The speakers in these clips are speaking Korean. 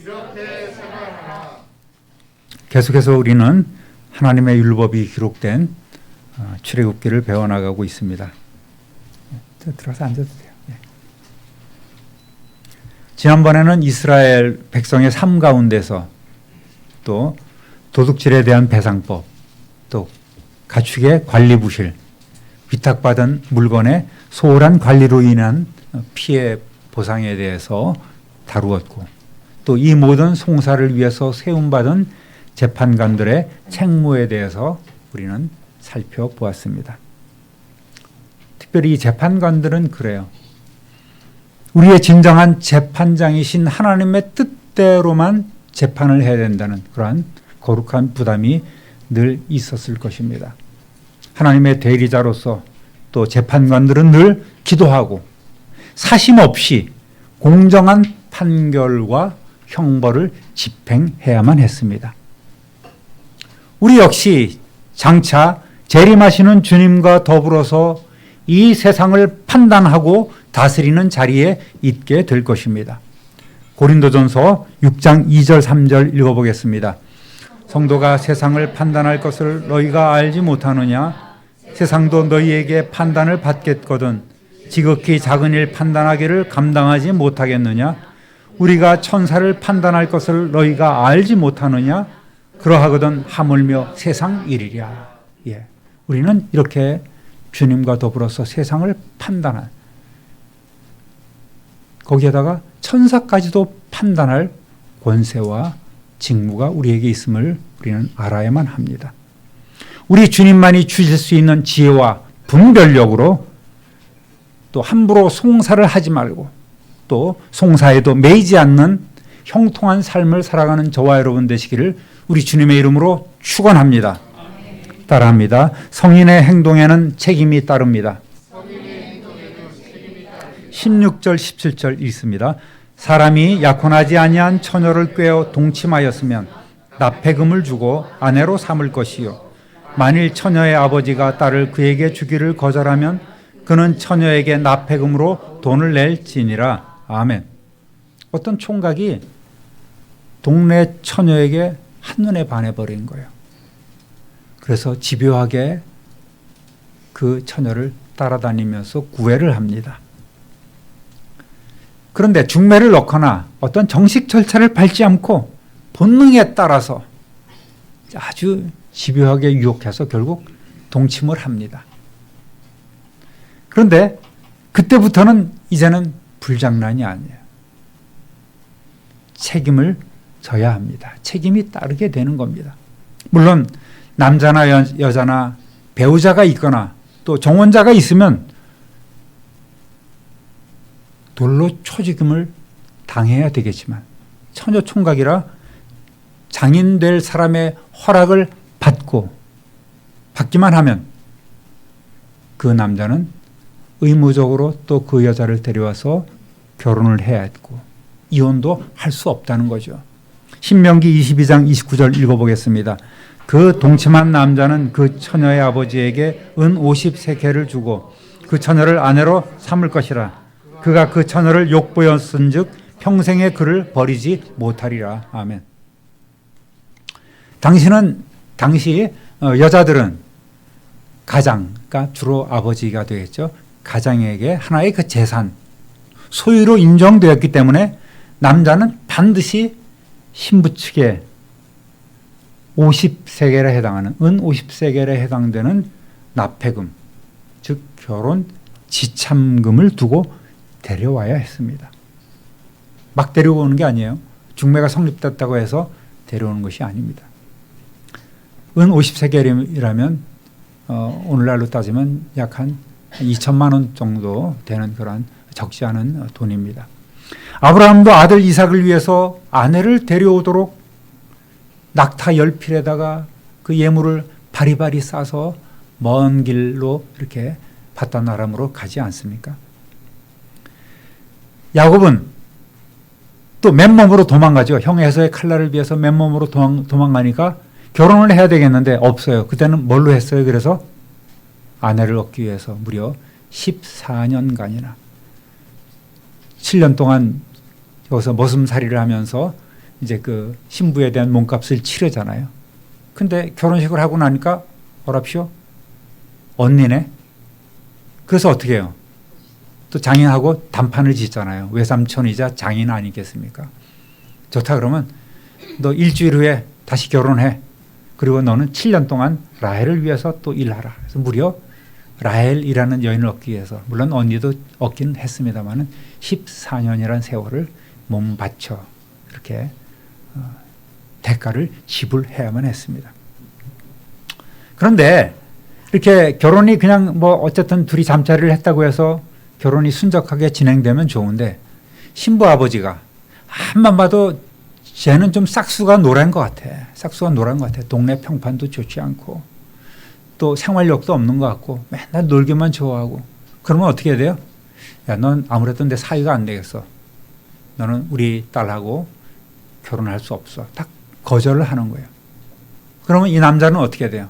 이렇게 생활하라. 계속해서 우리는 하나님의 율법이 기록된 출애굽기를 배워나가고 있습니다. 들어서 앉아도 돼요. 지난번에는 이스라엘 백성의 삶 가운데서 또 도둑질에 대한 배상법, 또 가축의 관리 부실, 위탁받은 물건의 소홀한 관리로 인한 피해 보상에 대해서 다루었고, 또 이 모든 송사를 위해서 세움받은 재판관들의 책무에 대해서 우리는 살펴보았습니다. 특별히 이 재판관들은 그래요. 우리의 진정한 재판장이신 하나님의 뜻대로만 재판을 해야 된다는 그러한 거룩한 부담이 늘 있었을 것입니다. 하나님의 대리자로서 또 재판관들은 늘 기도하고 사심 없이 공정한 판결과 형벌을 집행해야만 했습니다. 우리 역시 장차 재림하시는 주님과 더불어서 이 세상을 판단하고 다스리는 자리에 있게 될 것입니다. 고린도전서 6장 2절 3절 읽어보겠습니다. 성도가 세상을 판단할 것을 너희가 알지 못하느냐? 세상도 너희에게 판단을 받겠거든 지극히 작은 일 판단하기를 감당하지 못하겠느냐? 우리가 천사를 판단할 것을 너희가 알지 못하느냐? 그러하거든 하물며 세상 일이랴. 우리는 이렇게 주님과 더불어서 세상을 판단할, 거기에다가 천사까지도 판단할 권세와 직무가 우리에게 있음을 우리는 알아야만 합니다. 우리 주님만이 주실 수 있는 지혜와 분별력으로 또 함부로 송사를 하지 말고 또 송사에도 매이지 않는 형통한 삶을 살아가는 저와 여러분 되시기를 우리 주님의 이름으로 축원합니다. 따라합니다. 성인의 행동에는 책임이 따릅니다. 16절 17절 읽습니다. 사람이 약혼하지 아니한 처녀를 꾀어 동침하였으면 납폐금을 주고 아내로 삼을 것이요 만일 처녀의 아버지가 딸을 그에게 주기를 거절하면 그는 처녀에게 납폐금으로 돈을 낼지니라. 아멘. 어떤 총각이 동네 처녀에게 한눈에 반해버린 거예요. 그래서 집요하게 그 처녀를 따라다니면서 구애를 합니다. 그런데 중매를 넣거나 어떤 정식 절차를 밟지 않고 본능에 따라서 아주 집요하게 유혹해서 결국 동침을 합니다. 그런데 그때부터는 이제는 불장난이 아니에요. 책임을 져야 합니다. 책임이 따르게 되는 겁니다. 물론 남자나 여자나 배우자가 있거나 또 정혼자가 있으면 돌로 초지금을 당해야 되겠지만 처녀 총각이라 장인 될 사람의 허락을 받기만 하면 그 남자는 의무적으로 또 그 여자를 데려와서 결혼을 해야 했고 이혼도 할 수 없다는 거죠. 신명기 22장 29절 읽어보겠습니다. 그 동침한 남자는 그 처녀의 아버지에게 은 50세겔을 주고 그 처녀를 아내로 삼을 것이라. 그가 그 처녀를 욕보였은즉 평생에 그를 버리지 못하리라. 아멘. 당시 여자들은 가장, 그러니까 주로 아버지가 되겠죠. 가장에게 하나의 그 재산, 소유로 인정되었기 때문에 남자는 반드시 신부 측에 50세겔에 해당하는 은 50세겔에 해당되는 납폐금, 즉 결혼 지참금을 두고 데려와야 했습니다. 막 데려오는 게 아니에요. 중매가 성립됐다고 해서 데려오는 것이 아닙니다. 은 50세겔이라면 오늘날로 따지면 약 한 2천만 원 정도 되는 그런 적지 않은 돈입니다. 아브라함도 아들 이삭을 위해서 아내를 데려오도록 낙타 10필에다가 그 예물을 바리바리 싸서 먼 길로 이렇게 바단 아람으로 가지 않습니까? 야곱은 또 맨몸으로 도망가죠. 형 에서의 칼날을 위해서 맨몸으로 도망가니까 결혼을 해야 되겠는데 없어요. 그때는 뭘로 했어요? 그래서 아내를 얻기 위해서 무려 14년간이나 7년 동안 여기서 머슴살이를 하면서 이제 그 신부에 대한 몸값을 치르잖아요. 근데 결혼식을 하고 나니까 어랍쇼 언니네. 그래서 어떻게 해요? 또 장인하고 단판을 짓잖아요. 외삼촌이자 장인 아니겠습니까? 좋다 그러면 너 일주일 후에 다시 결혼해. 그리고 너는 7년 동안 라헬을 위해서 또 일하라. 그래서 무려 라헬이라는 여인을 얻기 위해서, 물론 언니도 얻긴 했습니다마는 14년이라는 세월을 몸 바쳐 이렇게 대가를 지불해야만 했습니다. 그런데 이렇게 결혼이 그냥 뭐 어쨌든 둘이 잠자리를 했다고 해서 결혼이 순적하게 진행되면 좋은데, 신부 아버지가 한만 봐도 쟤는 좀 싹수가 노란 것 같아. 싹수가 노란 것 같아. 동네 평판도 좋지 않고 또 생활력도 없는 것 같고 맨날 놀기만 좋아하고. 그러면 어떻게 해야 돼요? 야, 넌 아무래도 내 사이가 안 되겠어. 너는 우리 딸하고 결혼할 수 없어. 딱 거절을 하는 거예요. 그러면 이 남자는 어떻게 해야 돼요?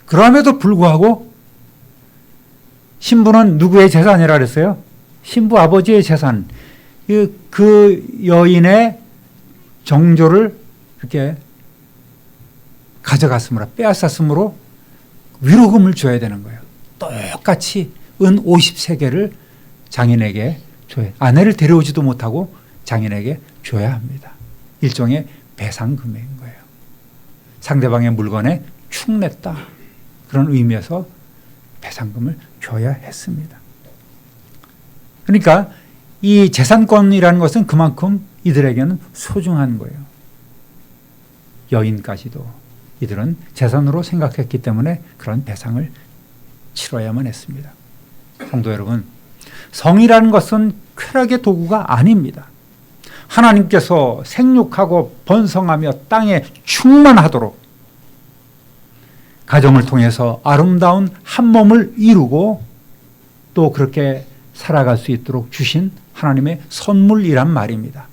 그럼에도 불구하고 신부는 누구의 재산이라 그랬어요? 신부 아버지의 재산. 그 여인의 정조를 이렇게 가져갔으므로, 빼앗았으므로 위로금을 줘야 되는 거예요. 똑같이 은 50세겔을 장인에게 줘야, 아내를 데려오지도 못하고 장인에게 줘야 합니다. 일종의 배상금인 거예요. 상대방의 물건에 축냈다. 그런 의미에서 배상금을 줘야 했습니다. 그러니까 이 재산권이라는 것은 그만큼 이들에게는 소중한 거예요. 여인까지도 이들은 재산으로 생각했기 때문에 그런 배상을 치러야만 했습니다. 성도 여러분, 성이라는 것은 쾌락의 도구가 아닙니다. 하나님께서 생육하고 번성하며 땅에 충만하도록 가정을 통해서 아름다운 한 몸을 이루고 또 그렇게 살아갈 수 있도록 주신 하나님의 선물이란 말입니다.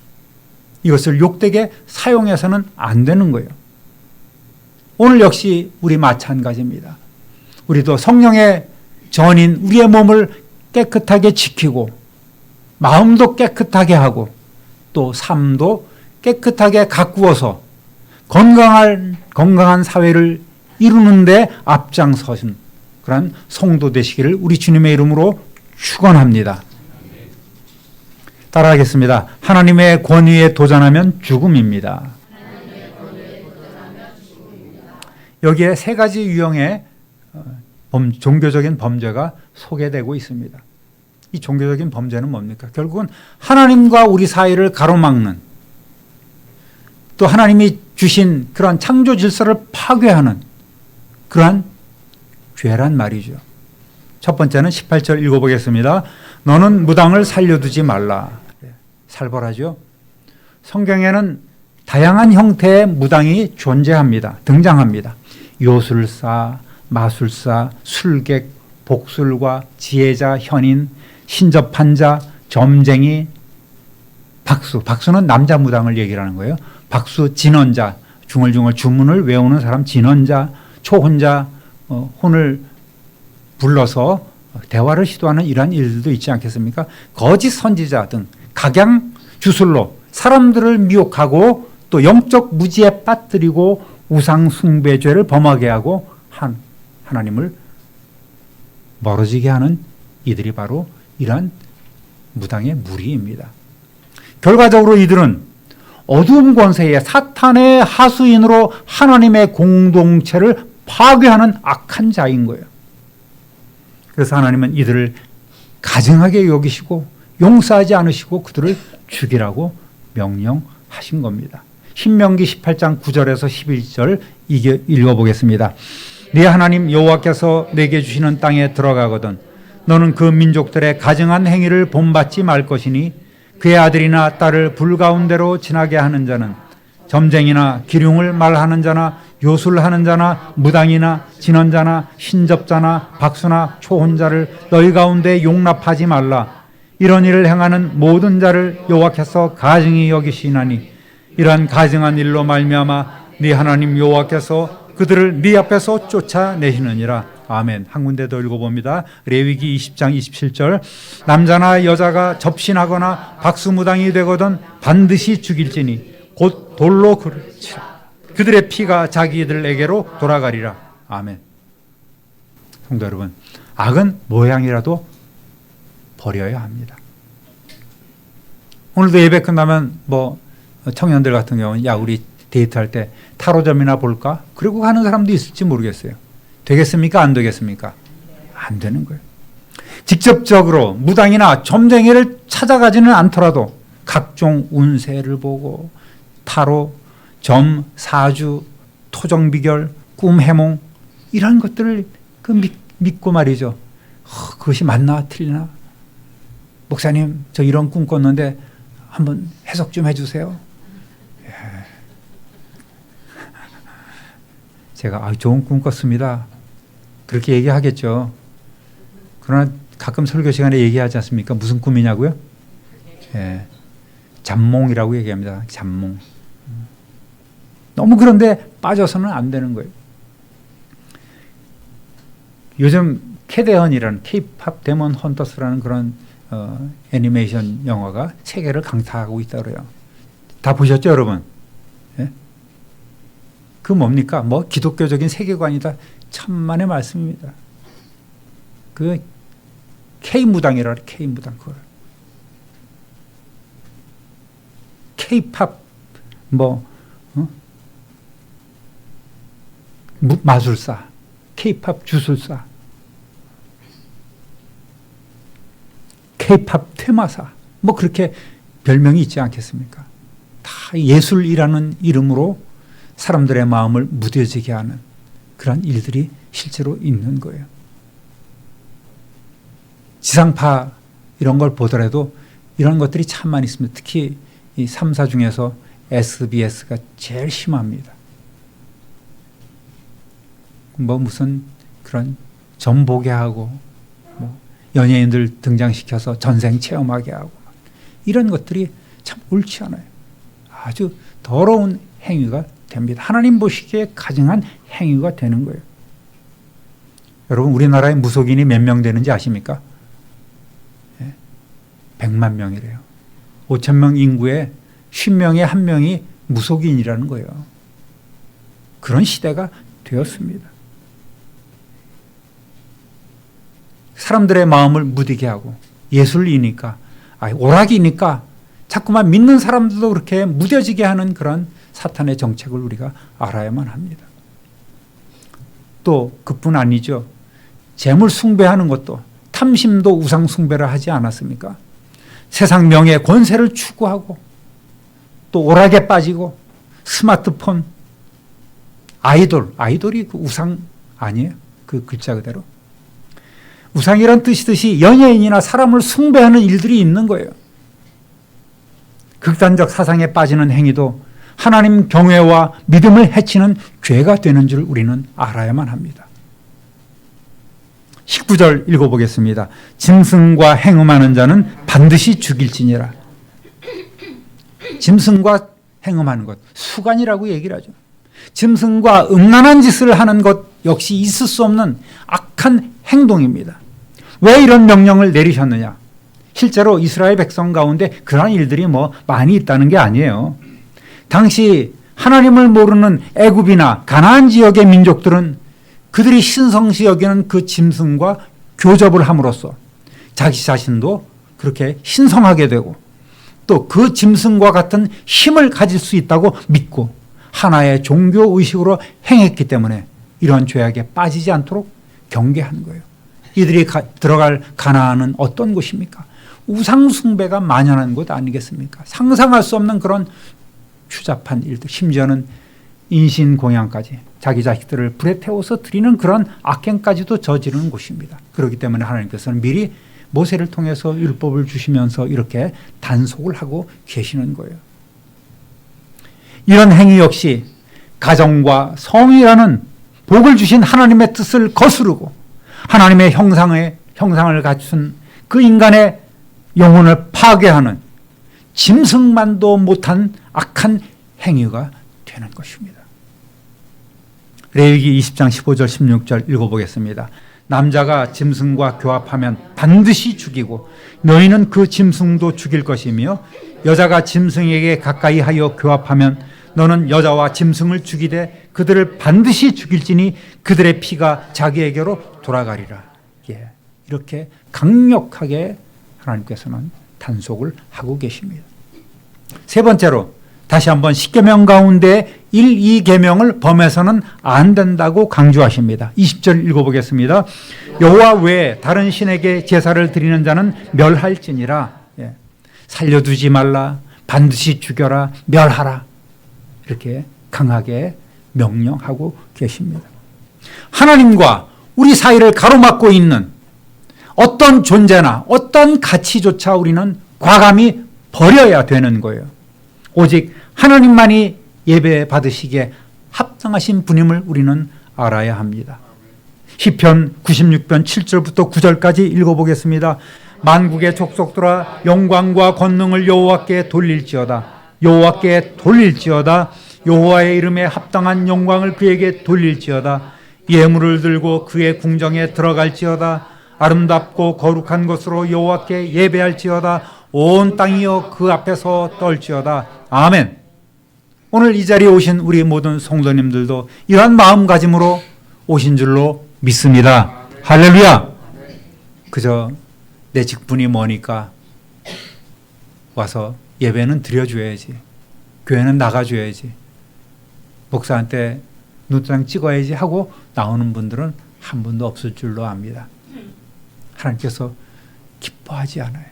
이것을 욕되게 사용해서는 안 되는 거예요. 오늘 역시 우리 마찬가지입니다. 우리도 성령의 전인 우리의 몸을 깨끗하게 지키고 마음도 깨끗하게 하고 또 삶도 깨끗하게 가꾸어서 건강한 사회를 이루는 데 앞장서신 그런 성도 되시기를 우리 주님의 이름으로 축원합니다. 따라하겠습니다. 하나님의 권위에 도전하면 죽음입니다. 여기에 세 가지 유형의 종교적인 범죄가 소개되고 있습니다. 이 종교적인 범죄는 뭡니까? 결국은 하나님과 우리 사이를 가로막는, 또 하나님이 주신 그러한 창조 질서를 파괴하는 그러한 죄란 말이죠. 첫 번째는 18절 읽어보겠습니다. 너는 무당을 살려두지 말라. 살벌하죠. 성경에는 다양한 형태의 무당이 존재합니다. 등장합니다. 요술사, 마술사, 술객, 복술과 지혜자, 현인, 신접한 자, 점쟁이, 박수. 박수는 남자 무당을 얘기하는 거예요. 박수, 진언자, 중얼중얼 주문을 외우는 사람 진언자, 초혼자, 혼을 불러서 대화를 시도하는 이러한 일들도 있지 않겠습니까? 거짓 선지자 등 각양 주술로 사람들을 미혹하고 또 영적 무지에 빠뜨리고 우상 숭배죄를 범하게 하고 하나님을 멀어지게 하는 이들이 바로 이러한 무당의 무리입니다. 결과적으로 이들은 어두운 권세의 사탄의 하수인으로 하나님의 공동체를 파괴하는 악한 자인 거예요. 그래서 하나님은 이들을 가증하게 여기시고 용서하지 않으시고 그들을 죽이라고 명령하신 겁니다. 신명기 18장 9절에서 11절 읽어보겠습니다. 네 하나님 여호와께서 내게 주시는 땅에 들어가거든 너는 그 민족들의 가증한 행위를 본받지 말 것이니 그의 아들이나 딸을 불 가운데로 지나게 하는 자는 점쟁이나 기륭을 말하는 자나 요술하는 자나 무당이나 진언자나 신접자나 박수나 초혼자를 너희 가운데 용납하지 말라. 이런 일을 행하는 모든 자를 여호와께서 가증히 여기시나니 이러한 가증한 일로 말미암아 네 하나님 여호와께서 그들을 네 앞에서 쫓아내시느니라. 아멘. 한 군데 더 읽어봅니다. 레위기 20장 27절 남자나 여자가 접신하거나 박수무당이 되거든 반드시 죽일지니 곧 돌로 그르치라. 그들의 피가 자기들에게로 돌아가리라. 아멘. 성도 여러분, 악은 모양이라도 버려야 합니다. 오늘도 예배 끝나면 청년들 같은 경우는 야 우리 데이트할 때 타로점이나 볼까? 그리고 가는 사람도 있을지 모르겠어요. 되겠습니까? 안 되겠습니까? 안 되는 거예요. 직접적으로 무당이나 점쟁이를 찾아가지는 않더라도 각종 운세를 보고 타로, 점, 사주, 토정비결, 꿈해몽 이런 것들을 믿고 말이죠. 그것이 맞나 틀리나? 목사님 저 이런 꿈 꿨는데 한번 해석 좀 해주세요. 예. 제가 좋은 꿈 꿨습니다. 그렇게 얘기하겠죠. 그러나 가끔 설교 시간에 얘기하지 않습니까? 무슨 꿈이냐고요? 예. 잠몽이라고 얘기합니다. 잠몽. 너무 그런데 빠져서는 안 되는 거예요. 요즘 캐데헌이라는 K-팝 데몬 헌터스라는 그런 애니메이션 영화가 세계를 강타하고 있다 그래요. 다 보셨죠, 여러분? 예? 그 뭡니까? 기독교적인 세계관이다. 천만의 말씀입니다. 그 K-무당이라 그래, K-무당 그걸. K-팝 마술사, K-팝 주술사, K-팝 테마사, 그렇게 별명이 있지 않겠습니까? 다 예술이라는 이름으로 사람들의 마음을 무뎌지게 하는 그런 일들이 실제로 있는 거예요. 지상파 이런 걸 보더라도 이런 것들이 참 많이 있습니다. 특히 이 3사 중에서 SBS가 제일 심합니다. 무슨 그런 전보게 하고 연예인들 등장시켜서 전생 체험하게 하고 이런 것들이 참 옳지 않아요. 아주 더러운 행위가 됩니다. 하나님 보시기에 가증한 행위가 되는 거예요. 여러분 우리나라에 무속인이 몇 명 되는지 아십니까? 100만 명이래요. 5천 명 인구에 10명에 1명이 무속인이라는 거예요. 그런 시대가 되었습니다. 사람들의 마음을 무디게 하고 예술이니까 오락이니까 자꾸만 믿는 사람들도 그렇게 무뎌지게 하는 그런 사탄의 정책을 우리가 알아야만 합니다. 또 그뿐 아니죠. 재물 숭배하는 것도 탐심도 우상 숭배를 하지 않았습니까? 세상 명예 권세를 추구하고 또 오락에 빠지고 스마트폰 아이돌이 그 우상 아니에요? 그 글자 그대로. 우상이란 뜻이듯이 연예인이나 사람을 숭배하는 일들이 있는 거예요. 극단적 사상에 빠지는 행위도 하나님 경외와 믿음을 해치는 죄가 되는 줄 우리는 알아야만 합니다. 19절 읽어보겠습니다. 짐승과 행음하는 자는 반드시 죽일지니라. 짐승과 행음하는 것, 수간이라고 얘기를 하죠. 짐승과 음란한 짓을 하는 것 역시 있을 수 없는 악한 행동입니다. 왜 이런 명령을 내리셨느냐? 실제로 이스라엘 백성 가운데 그러한 일들이 많이 있다는 게 아니에요. 당시 하나님을 모르는 애굽이나 가나안 지역의 민족들은 그들이 신성시 여기는 그 짐승과 교접을 함으로써 자기 자신도 그렇게 신성하게 되고 또 그 짐승과 같은 힘을 가질 수 있다고 믿고 하나의 종교 의식으로 행했기 때문에 이러한 죄악에 빠지지 않도록 경계한 거예요. 이들이 들어갈 가나안은 어떤 곳입니까? 우상 숭배가 만연한 곳 아니겠습니까? 상상할 수 없는 그런 추잡한 일들, 심지어는 인신공양까지 자기 자식들을 불에 태워서 드리는 그런 악행까지도 저지르는 곳입니다. 그렇기 때문에 하나님께서는 미리 모세를 통해서 율법을 주시면서 이렇게 단속을 하고 계시는 거예요. 이런 행위 역시 가정과 성이라는 복을 주신 하나님의 뜻을 거스르고 하나님의 형상을 갖춘 그 인간의 영혼을 파괴하는 짐승만도 못한 악한 행위가 되는 것입니다. 레위기 20장 15절 16절 읽어보겠습니다. 남자가 짐승과 교합하면 반드시 죽이고 너희는 그 짐승도 죽일 것이며 여자가 짐승에게 가까이 하여 교합하면 너는 여자와 짐승을 죽이되 그들을 반드시 죽일지니 그들의 피가 자기에게로 돌아가리라. 예, 이렇게 강력하게 하나님께서는 단속을 하고 계십니다. 세 번째로 다시 한번 10계명 가운데 1, 2계명을 범해서는 안 된다고 강조하십니다. 20절 읽어보겠습니다. 여호와 외에 다른 신에게 제사를 드리는 자는 멸할지니라. 예. 살려두지 말라, 반드시 죽여라, 멸하라. 이렇게 강하게 명령하고 계십니다. 하나님과 우리 사이를 가로막고 있는 어떤 존재나 어떤 가치조차 우리는 과감히 버려야 되는 거예요. 오직 하나님만이 예배 받으시기에 합당하신 분임을 우리는 알아야 합니다. 시편 96편 7절부터 9절까지 읽어보겠습니다. 만국의 족속들아 영광과 권능을 여호와께 돌릴지어다. 여호와께 돌릴지어다. 여호와의 이름에 합당한 영광을 그에게 돌릴지어다. 예물을 들고 그의 궁정에 들어갈지어다. 아름답고 거룩한 것으로 여호와께 예배할지어다. 온 땅이여 그 앞에서 떨지어다. 아멘. 오늘 이 자리에 오신 우리 모든 성도님들도 이러한 마음가짐으로 오신 줄로 믿습니다. 할렐루야. 그저 내 직분이 뭐니까 와서 예배는 드려줘야지, 교회는 나가줘야지, 목사한테 눈도장 찍어야지 하고 나오는 분들은 한 분도 없을 줄로 압니다. 하나님께서 기뻐하지 않아요.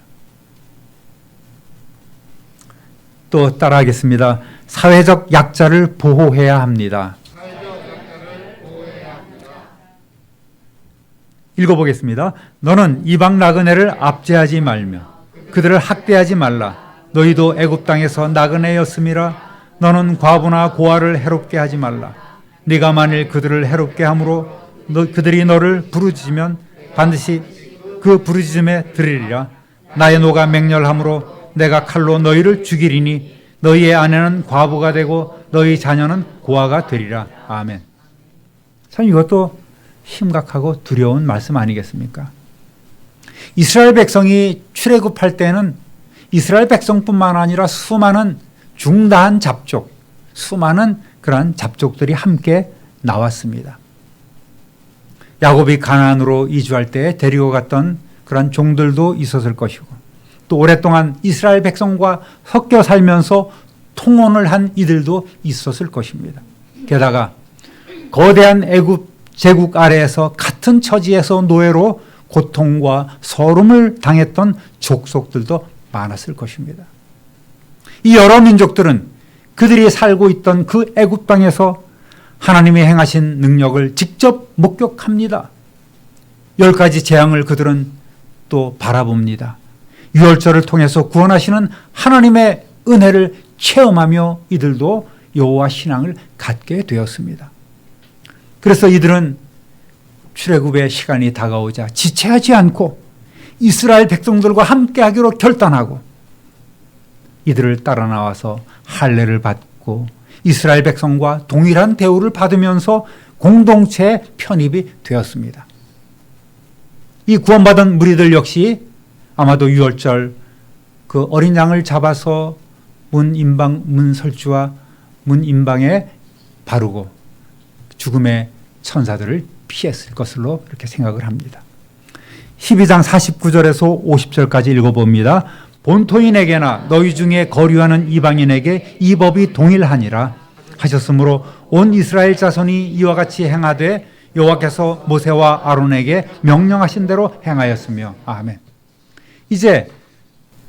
또 따라하겠습니다. 사회적 약자를 보호해야 합니다. 읽어보겠습니다. 너는 이방 나그네를 압제하지 말며 그들을 학대하지 말라. 너희도 애굽 땅에서 나그네였음이라. 너는 과부나 고아를 해롭게 하지 말라. 네가 만일 그들을 해롭게 함으로 그들이 너를 부르짖으면 반드시 그 부르짖음에 들으리라. 나의 노가 맹렬함으로 내가 칼로 너희를 죽이리니 너희의 아내는 과부가 되고 너희 자녀는 고아가 되리라. 아멘. 참 이것도 심각하고 두려운 말씀 아니겠습니까? 이스라엘 백성이 출애굽할 때는 이스라엘 백성뿐만 아니라 수많은 중다한 잡족, 수많은 그러한 잡족들이 함께 나왔습니다. 야곱이 가나안으로 이주할 때 데리고 갔던 그런 종들도 있었을 것이고, 또 오랫동안 이스라엘 백성과 섞여 살면서 통혼을 한 이들도 있었을 것입니다. 게다가 거대한 애굽 제국 아래에서 같은 처지에서 노예로 고통과 서름을 당했던 족속들도 많았을 것입니다. 이 여러 민족들은 그들이 살고 있던 그 애굽 땅에서 하나님이 행하신 능력을 직접 목격합니다. 10가지 재앙을 그들은 또 바라봅니다. 유월절을 통해서 구원하시는 하나님의 은혜를 체험하며 이들도 여호와 신앙을 갖게 되었습니다. 그래서 이들은 출애굽의 시간이 다가오자 지체하지 않고 이스라엘 백성들과 함께하기로 결단하고 이들을 따라 나와서 할례를 받고 이스라엘 백성과 동일한 대우를 받으면서 공동체에 편입이 되었습니다. 이 구원받은 무리들 역시 아마도 유월절 그 어린 양을 잡아서 문설주와 문인방에 바르고 죽음의 천사들을 피했을 것으로 이렇게 생각을 합니다. 12장 49절에서 50절까지 읽어봅니다. 본토인에게나 너희 중에 거류하는 이방인에게 이 법이 동일하니라 하셨으므로 온 이스라엘 자손이 이와 같이 행하되 여호와께서 모세와 아론에게 명령하신 대로 행하였으며. 아멘. 이제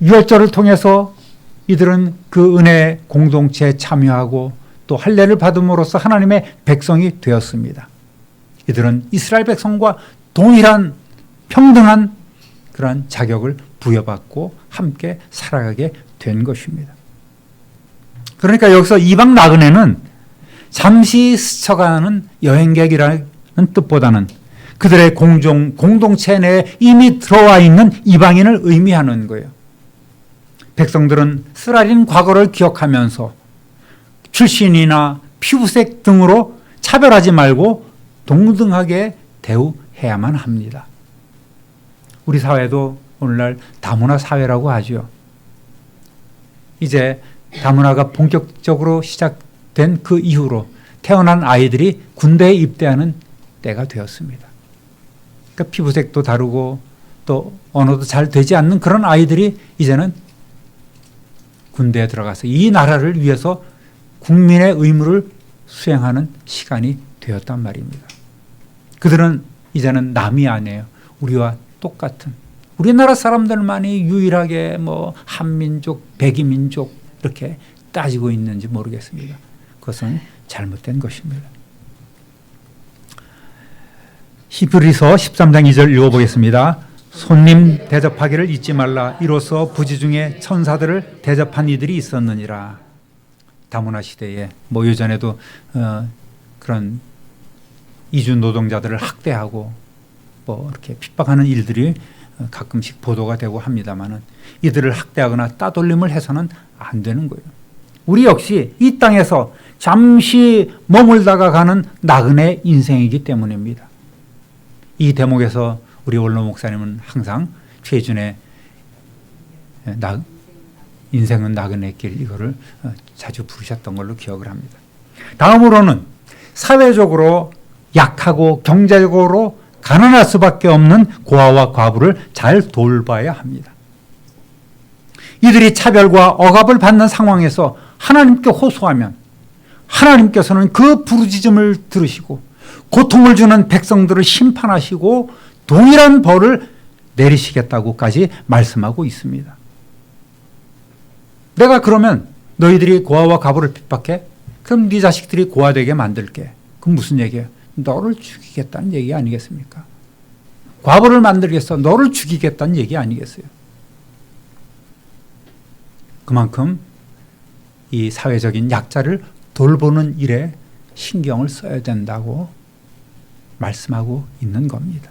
유월절을 통해서 이들은 그 은혜 공동체에 참여하고 또 할례를 받음으로써 하나님의 백성이 되었습니다. 이들은 이스라엘 백성과 동일한 평등한 그러한 자격을 부여받고 함께 살아가게 된 것입니다. 그러니까 여기서 이방 나그네는 잠시 스쳐가는 여행객이라는 뜻보다는 그들의 공동체 내에 이미 들어와 있는 이방인을 의미하는 거예요. 백성들은 쓰라린 과거를 기억하면서 출신이나 피부색 등으로 차별하지 말고 동등하게 대우해야만 합니다. 우리 사회도 오늘날 다문화 사회라고 하죠. 이제 다문화가 본격적으로 된 그 이후로 태어난 아이들이 군대에 입대하는 때가 되었습니다. 그러니까 피부색도 다르고 또 언어도 잘 되지 않는 그런 아이들이 이제는 군대에 들어가서 이 나라를 위해서 국민의 의무를 수행하는 시간이 되었단 말입니다. 그들은 이제는 남이 아니에요. 우리와 똑같은. 우리나라 사람들만이 유일하게 뭐 한민족, 백이민족 이렇게 따지고 있는지 모르겠습니다. 그것은 잘못된 것입니다. 히브리서 13장 2절 읽어보겠습니다. 손님 대접하기를 잊지 말라. 이로써 부지 중에 천사들을 대접한 이들이 있었느니라. 다문화 시대에 뭐 예전에도 그런 이주 노동자들을 학대하고 뭐 이렇게 핍박하는 일들이 가끔씩 보도가 되고 합니다만은 이들을 학대하거나 따돌림을 해서는 안 되는 거예요. 우리 역시 이 땅에서 잠시 머물다가 가는 나그네 인생이기 때문입니다. 이 대목에서 우리 원로 목사님은 항상 최준의 인생은 나그네길 이거를 자주 부르셨던 걸로 기억을 합니다. 다음으로는 사회적으로 약하고 경제적으로 가난할 수밖에 없는 고아와 과부를 잘 돌봐야 합니다. 이들이 차별과 억압을 받는 상황에서 하나님께 호소하면 하나님께서는 그 부르짖음을 들으시고 고통을 주는 백성들을 심판하시고 동일한 벌을 내리시겠다고까지 말씀하고 있습니다. 내가 그러면 너희들이 고아와 과부를 핍박해? 그럼 네 자식들이 고아되게 만들게. 그럼 무슨 얘기예요? 너를 죽이겠다는 얘기 아니겠습니까? 과부를 만들겠어. 너를 죽이겠다는 얘기 아니겠어요? 그만큼 이 사회적인 약자를 돌보는 일에 신경을 써야 된다고 말씀하고 있는 겁니다.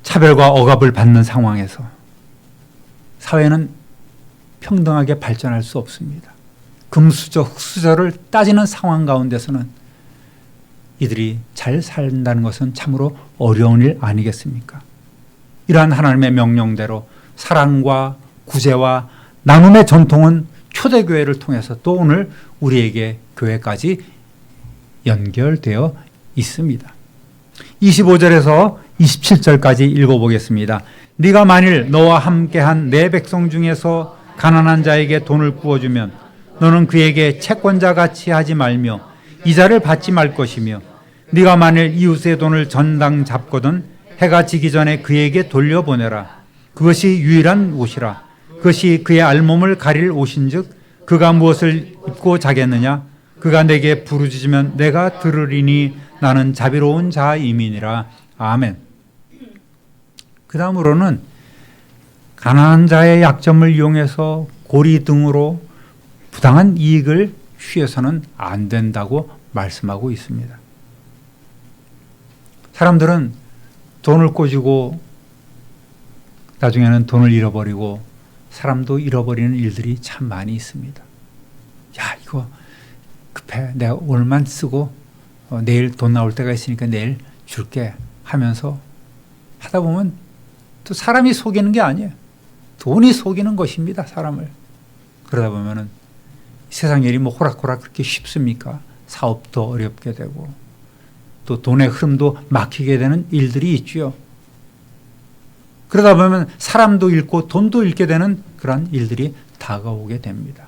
차별과 억압을 받는 상황에서 사회는 평등하게 발전할 수 없습니다. 금수저, 흑수저를 따지는 상황 가운데서는 이들이 잘 산다는 것은 참으로 어려운 일 아니겠습니까? 이러한 하나님의 명령대로 사랑과 구제와 나눔의 전통은 초대교회를 통해서 또 오늘 우리에게 교회까지 연결되어 있습니다. 25절에서 27절까지 읽어보겠습니다. 네가 만일 너와 함께한 내 백성 중에서 가난한 자에게 돈을 구워주면 너는 그에게 채권자 같이 하지 말며 이자를 받지 말 것이며 네가 만일 이웃의 돈을 전당 잡거든 해가 지기 전에 그에게 돌려보내라. 그것이 유일한 옷이라. 그것이 그의 알몸을 가릴 옷인즉 그가 무엇을 입고 자겠느냐? 그가 내게 부르짖으면 내가 들으리니 나는 자비로운 자임이니라. 아멘. 그 다음으로는 가난한 자의 약점을 이용해서 고리 등으로 부당한 이익을 취해서는 안 된다고 말씀하고 있습니다. 사람들은 돈을 꼬지고 나중에는 돈을 잃어버리고 사람도 잃어버리는 일들이 참 많이 있습니다. 야, 이거 급해. 내가 오늘만 쓰고 내일 돈 나올 때가 있으니까 내일 줄게 하면서 하다 보면 또 사람이 속이는 게 아니에요. 돈이 속이는 것입니다, 사람을. 그러다 보면은 세상 일이 뭐 호락호락 그렇게 쉽습니까? 사업도 어렵게 되고 또 돈의 흐름도 막히게 되는 일들이 있죠. 그러다 보면 사람도 잃고 돈도 잃게 되는 그런 일들이 다가오게 됩니다.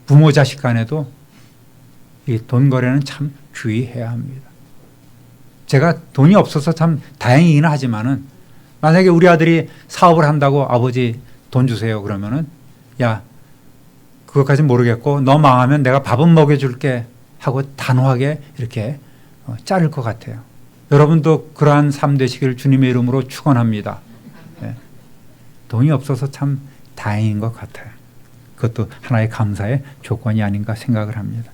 부모 자식 간에도 이 돈 거래는 참 주의해야 합니다. 제가 돈이 없어서 참 다행이긴 하지만은 만약에 우리 아들이 사업을 한다고 아버지 돈 주세요 그러면은 야 그것까진 모르겠고 너 망하면 내가 밥은 먹여줄게 하고 단호하게 이렇게 자를 것 같아요. 여러분도 그러한 삶 되시기를 주님의 이름으로 축원합니다. 네. 돈이 없어서 참 다행인 것 같아요. 그것도 하나의 감사의 조건이 아닌가 생각을 합니다.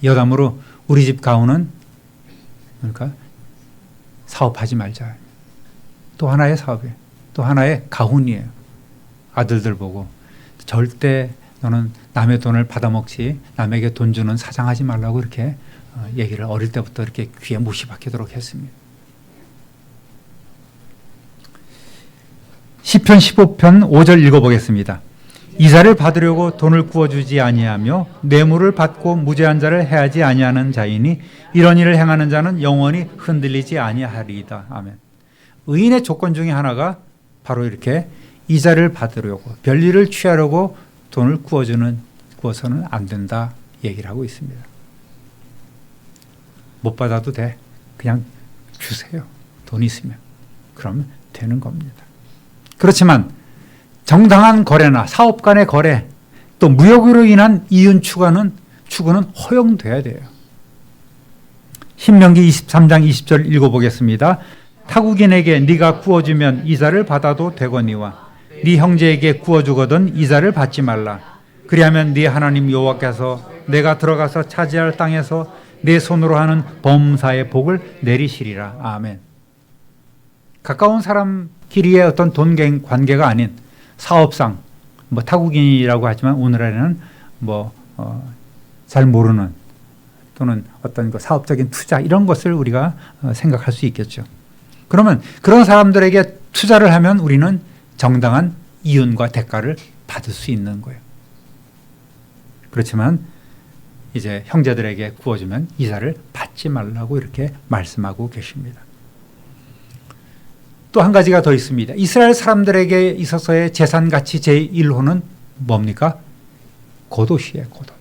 여담으로 우리 집 가훈은 그러니까 사업하지 말자. 또 하나의 사업이에요. 또 하나의 가훈이에요. 아들들 보고 절대 너는 남의 돈을 받아먹지 남에게 돈 주는 사장하지 말라고 이렇게 얘기를 어릴 때부터 이렇게 귀에 못이 박히도록 했습니다. 시편 15편 5절 읽어보겠습니다. 이자를 받으려고 돈을 구워주지 아니하며 뇌물을 받고 무죄한 자를 해하지 아니하는 자이니 이런 일을 행하는 자는 영원히 흔들리지 아니하리이다. 아멘. 의인의 조건 중에 하나가 바로 이렇게 이자를 받으려고 별일을 취하려고 돈을 구워서는 안 된다 얘기를 하고 있습니다. 못 받아도 돼. 그냥 주세요. 돈 있으면. 그러면 되는 겁니다. 그렇지만 정당한 거래나 사업 간의 거래, 또 무역으로 인한 이윤 추구는 허용돼야 돼요. 신명기 23장 20절 읽어보겠습니다. 타국인에게 네가 구워주면 이자를 받아도 되거니와 네 형제에게 구워주거든 이자를 받지 말라. 그리하면 네 하나님 여호와께서 내가 들어가서 차지할 땅에서 내 손으로 하는 범사의 복을 내리시리라. 아멘. 가까운 사람끼리의 어떤 돈 관계가 아닌 사업상 타국인이라고 하지만 오늘날에는 잘 모르는 또는 어떤 사업적인 투자 이런 것을 우리가 생각할 수 있겠죠. 그러면 그런 사람들에게 투자를 하면 우리는 정당한 이윤과 대가를 받을 수 있는 거예요. 그렇지만 이제 형제들에게 구워주면 이자를 받지 말라고 이렇게 말씀하고 계십니다. 또 한 가지가 더 있습니다. 이스라엘 사람들에게 있어서의 재산 가치 제1호는 뭡니까? 겉옷이에요. 겉옷.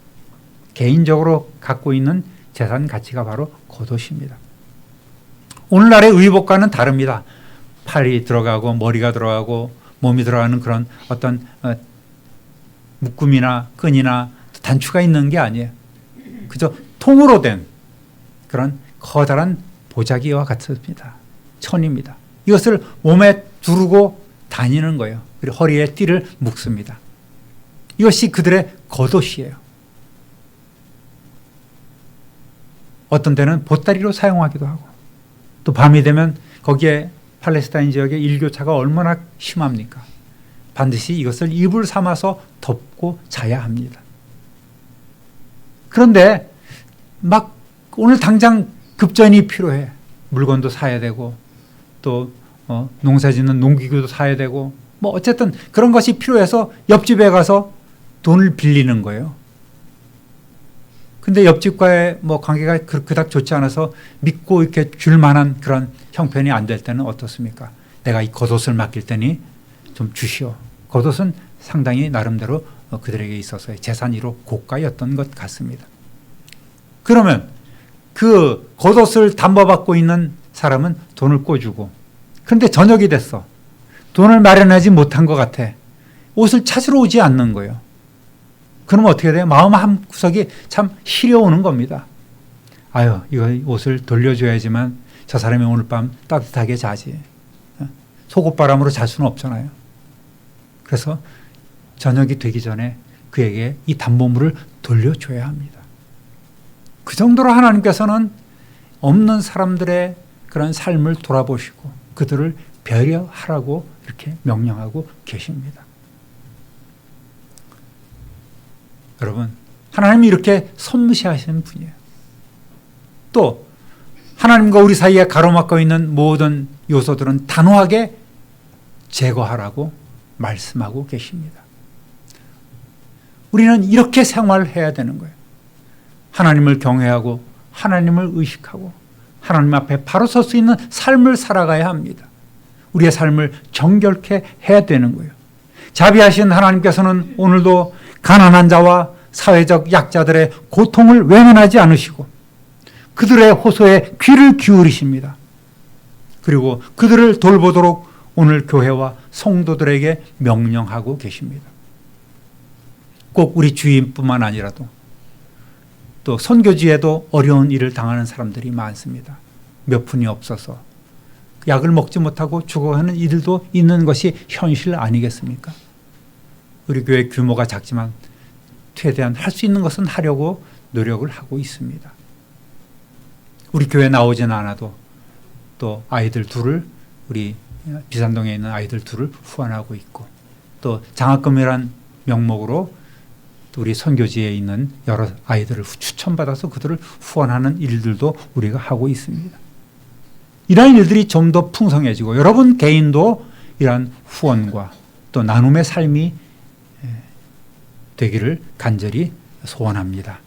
개인적으로 갖고 있는 재산 가치가 바로 겉옷입니다. 오늘날의 의복과는 다릅니다. 팔이 들어가고 머리가 들어가고 몸이 들어가는 그런 어떤 묶음이나 끈이나 단추가 있는 게 아니에요. 그저 통으로 된 그런 커다란 보자기와 같습니다. 천입니다. 이것을 몸에 두르고 다니는 거예요. 그리고 허리에 띠를 묶습니다. 이것이 그들의 겉옷이에요. 어떤 때는 보따리로 사용하기도 하고 또 밤이 되면 거기에 팔레스타인 지역의 일교차가 얼마나 심합니까? 반드시 이것을 이불 삼아서 덮고 자야 합니다. 그런데 막 오늘 당장 급전이 필요해. 물건도 사야 되고 또 농사 짓는 농기구도 사야 되고 어쨌든 그런 것이 필요해서 옆집에 가서 돈을 빌리는 거예요. 근데 옆집과의 관계가 그닥 좋지 않아서 믿고 이렇게 줄 만한 그런 형편이 안 될 때는 어떻습니까? 내가 이 겉옷을 맡길 테니 좀 주시오. 겉옷은 상당히 나름대로 그들에게 있어서의 재산 1호 고가였던 것 같습니다. 그러면 그 겉옷을 담보받고 있는 사람은 돈을 꿔주고 그런데 저녁이 됐어. 돈을 마련하지 못한 것 같아. 옷을 찾으러 오지 않는 거예요. 그러면 어떻게 돼요? 마음 한 구석이 참 시려오는 겁니다. 아유, 이거 옷을 돌려줘야지만 저 사람이 오늘 밤 따뜻하게 자지. 속옷바람으로 잘 수는 없잖아요. 그래서 저녁이 되기 전에 그에게 이 담보물을 돌려줘야 합니다. 그 정도로 하나님께서는 없는 사람들의 그런 삶을 돌아보시고 그들을 배려하라고 이렇게 명령하고 계십니다. 여러분, 하나님이 이렇게 섬시하시는 분이에요. 또 하나님과 우리 사이에 가로막고 있는 모든 요소들은 단호하게 제거하라고 말씀하고 계십니다. 우리는 이렇게 생활해야 되는 거예요. 하나님을 경외하고 하나님을 의식하고 하나님 앞에 바로 설 수 있는 삶을 살아가야 합니다. 우리의 삶을 정결케 해야 되는 거예요. 자비하신 하나님께서는 오늘도 가난한 자와 사회적 약자들의 고통을 외면하지 않으시고 그들의 호소에 귀를 기울이십니다. 그리고 그들을 돌보도록 오늘 교회와 성도들에게 명령하고 계십니다. 꼭 우리 주인뿐만 아니라도 또 선교지에도 어려운 일을 당하는 사람들이 많습니다. 몇 푼이 없어서 약을 먹지 못하고 죽어가는 이들도 있는 것이 현실 아니겠습니까? 우리 교회 규모가 작지만 최대한 할 수 있는 것은 하려고 노력을 하고 있습니다. 우리 교회 나오진 않아도 또 아이들 둘을 우리 비산동에 있는 아이들 둘을 후원하고 있고 또 장학금이란 명목으로 또 우리 선교지에 있는 여러 아이들을 추천받아서 그들을 후원하는 일들도 우리가 하고 있습니다. 이러한 일들이 좀 더 풍성해지고 여러분 개인도 이러한 후원과 또 나눔의 삶이 되기를 간절히 소원합니다.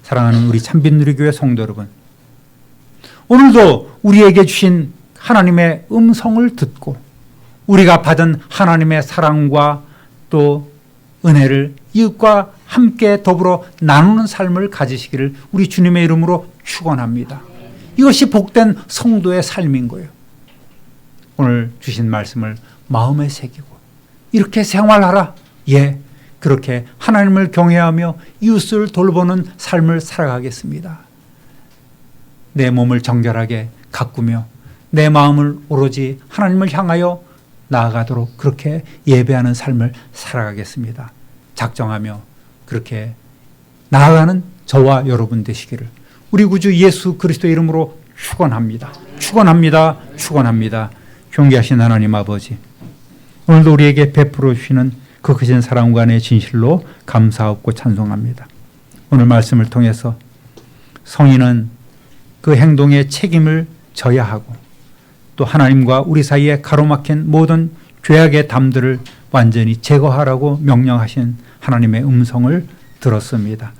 사랑하는 우리 참빛누리교회 성도 여러분, 오늘도 우리에게 주신 하나님의 음성을 듣고 우리가 받은 하나님의 사랑과 또 은혜를 이웃과 함께 더불어 나누는 삶을 가지시기를 우리 주님의 이름으로 축원합니다. 이것이 복된 성도의 삶인 거예요. 오늘 주신 말씀을 마음에 새기고 이렇게 생활하라. 예, 그렇게 하나님을 경외하며 이웃을 돌보는 삶을 살아가겠습니다. 내 몸을 정결하게 가꾸며 내 마음을 오로지 하나님을 향하여 나아가도록 그렇게 예배하는 삶을 살아가겠습니다. 작정하며 그렇게 나아가는 저와 여러분 되시기를 우리 구주 예수 그리스도의 이름으로 축원합니다. 축원합니다. 축원합니다. 존귀하신 하나님 아버지, 오늘도 우리에게 베풀어 주시는 그 크신 사랑과 내 진실로 감사하고 찬송합니다. 오늘 말씀을 통해서 성인은 그 행동에 책임을 져야 하고 또 하나님과 우리 사이에 가로막힌 모든 죄악의 담들을 완전히 제거하라고 명령하신 하나님의 음성을 들었습니다.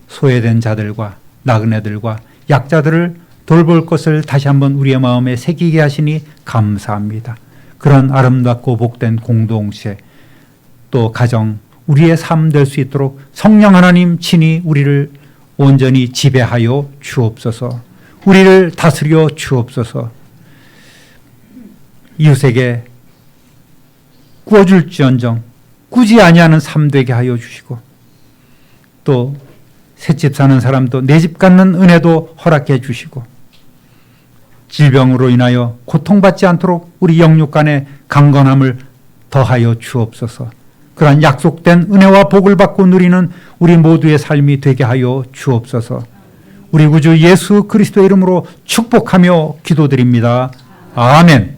소외된 자들과 나그네들과 약자들을 돌볼 것을 다시 한번 우리의 마음에 새기게 하시니 감사합니다. 그런 아름답고 복된 공동체 또 가정 우리의 삶 될 수 있도록 성령 하나님 친히 우리를 온전히 지배하여 주옵소서. 우리를 다스려 주옵소서. 이웃에게 구워줄지언정 꾸지 아니하는 삶 되게 하여 주시고 또 새집 사는 사람도 내 집 갖는 은혜도 허락해 주시고 질병으로 인하여 고통받지 않도록 우리 영육 간의 강건함을 더하여 주옵소서. 그러한 약속된 은혜와 복을 받고 누리는 우리 모두의 삶이 되게 하여 주옵소서. 우리 구주 예수 그리스도의 이름으로 축복하며 기도드립니다. 아멘.